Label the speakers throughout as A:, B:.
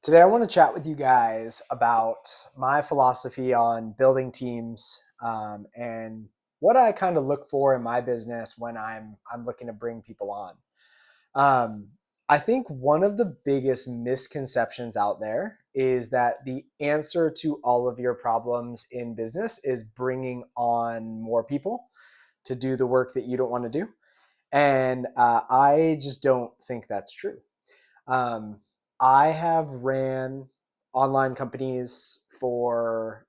A: Today, I want to chat with you guys about my philosophy on building teams and what I kind of look for in my business when I'm looking to bring people on. Um, I think one of the biggest misconceptions out there is that the answer to all of your problems in business is bringing on more people to do the work that you don't want to do. And I just don't think that's true. Um, I have ran online companies for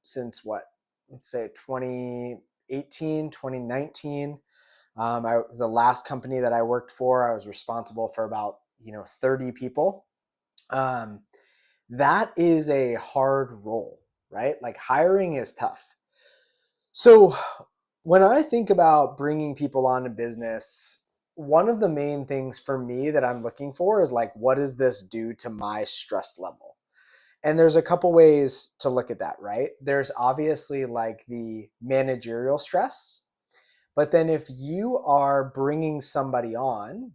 A: since what, let's say 2018, 2019. The last company that I worked for, I was responsible for about 30 people. Um, that is a hard role, right? Like hiring is tough. So when I think about bringing people on a business, one of the main things for me that I'm looking for is like, what does this do to my stress level? And there's a couple ways to look at that, right? There's obviously like the managerial stress, but then if you are bringing somebody on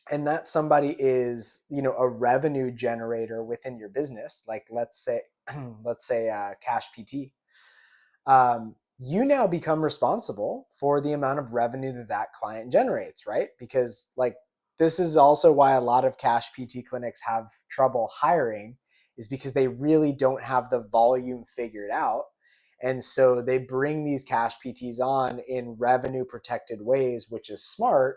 A: and that somebody is, a revenue generator within your business, like let's say, let's say Cash PT, you now become responsible for the amount of revenue that that client generates, right? Because like this is also why a lot of cash PT clinics have trouble hiring, is because they really don't have the volume figured out. And so they bring these cash PTs on in revenue protected ways, which is smart,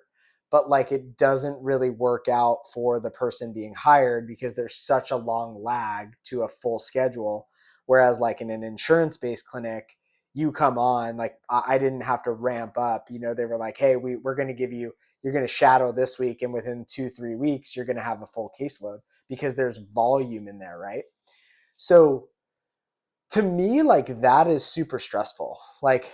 A: but like it doesn't really work out for the person being hired because there's such a long lag to a full schedule. Whereas like in an insurance based clinic, you come on, like I didn't have to ramp up. They were like, hey, we're going to give you, you're going to shadow this week, and within 2-3 weeks you're going to have a full caseload because there's volume in there, right? So to me, like that is super stressful. Like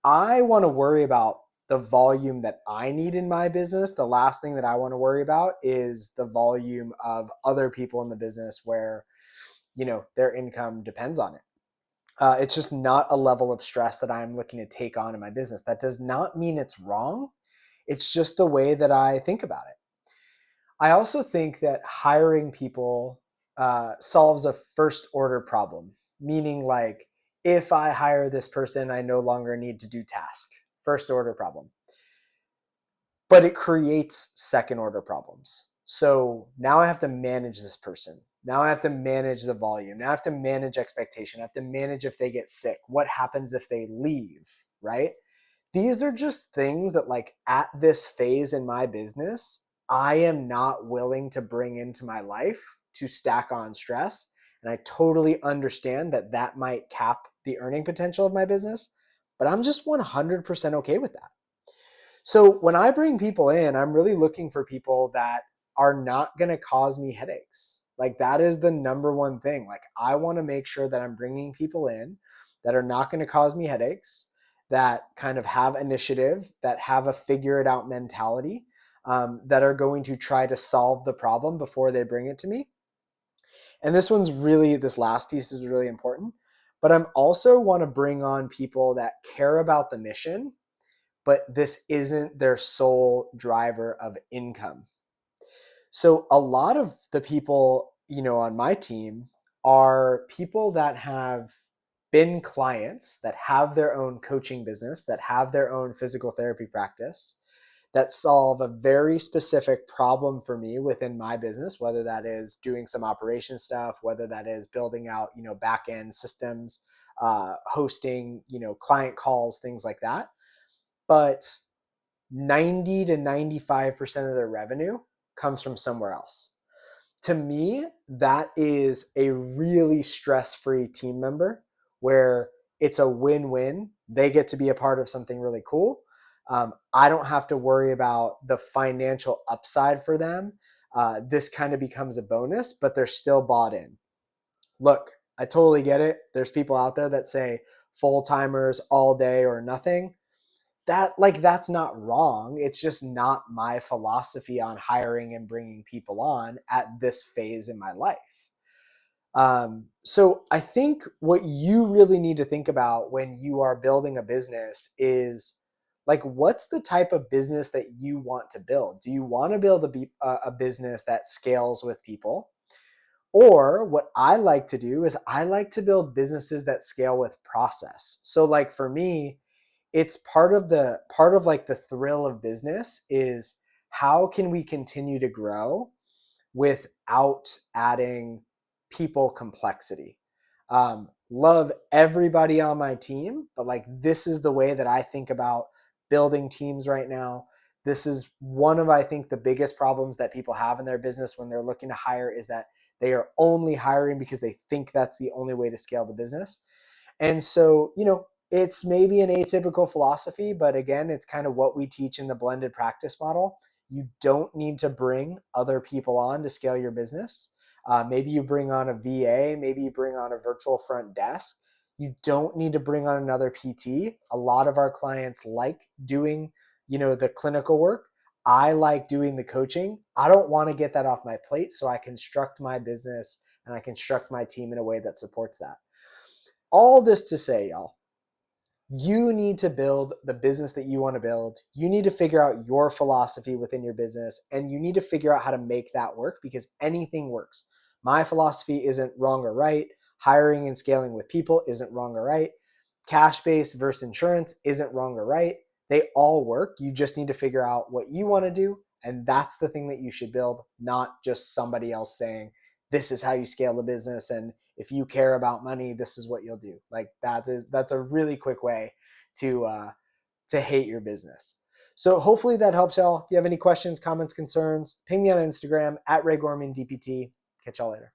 A: I want to worry about the volume that I need in my business. The last thing that I want to worry about is the volume of other people in the business where their income depends on it. It's just not a level of stress that I'm looking to take on in my business. That does not mean it's wrong. It's just the way that I think about it. I also think that hiring people solves a first order problem, meaning like if I hire this person, I no longer need to do task. First order problem. But it creates second order problems. So now I have to manage this person. Now I have to manage the volume. Now I have to manage expectation. I have to manage if they get sick. What happens if they leave, right? These are just things that like at this phase in my business, I am not willing to bring into my life to stack on stress. And I totally understand that that might cap the earning potential of my business, but I'm just 100% okay with that. So when I bring people in, I'm really looking for people that are not going to cause me headaches. Like that is the number one thing. Like I want to make sure that I'm bringing people in that are not going to cause me headaches, that kind of have initiative, that have a figure it out mentality, that are going to try to solve the problem before they bring it to me. And this last piece is really important. But I'm also want to bring on people that care about the mission, but this isn't their sole driver of income. So a lot of the people, on my team are people that have been clients, that have their own coaching business, that have their own physical therapy practice, that solve a very specific problem for me within my business, whether that is doing some operation stuff, whether that is building out, back end systems, hosting, client calls, things like that. But 90 to 95% of their revenue comes from somewhere else. To me, that is a really stress-free team member where it's a win-win. They get to be a part of something really cool. I don't have to worry about the financial upside for them. This kind of becomes a bonus, but they're still bought in. Look, I totally get it. There's people out there that say full-timers all day or nothing. That's not wrong. It's just not my philosophy on hiring and bringing people on at this phase in my life. So I think what you really need to think about when you are building a business is like, what's the type of business that you want to build? Do you want to build a business that scales with people? Or what I like to do is I like to build businesses that scale with process. So like for me, it's part of like the thrill of business is how can we continue to grow without adding people complexity. Love everybody on my team, but like this is the way that I think about building teams right now. This is one of, I think, the biggest problems that people have in their business when they're looking to hire is that they are only hiring because they think that's the only way to scale the business. And so, it's maybe an atypical philosophy, but again, it's kind of what we teach in the blended practice model. You don't need to bring other people on to scale your business. Maybe you bring on a VA, maybe you bring on a virtual front desk. You don't need to bring on another PT. A lot of our clients like doing, the clinical work. I like doing the coaching. I don't want to get that off my plate, so I construct my business and I construct my team in a way that supports that. All this to say, y'all, you need to build the business that you want to build. You need to figure out your philosophy within your business, and you need to figure out how to make that work because anything works. My philosophy isn't wrong or right. Hiring and scaling with people isn't wrong or right. Cash-based versus insurance isn't wrong or right. They all work. You just need to figure out what you want to do, and that's the thing that you should build, not just somebody else saying, this is how you scale the business, and if you care about money, this is what you'll do. Like that's a really quick way to hate your business. So hopefully that helps y'all. If you have any questions, comments, concerns, ping me on Instagram at Ray Gorman DPT. Catch y'all later.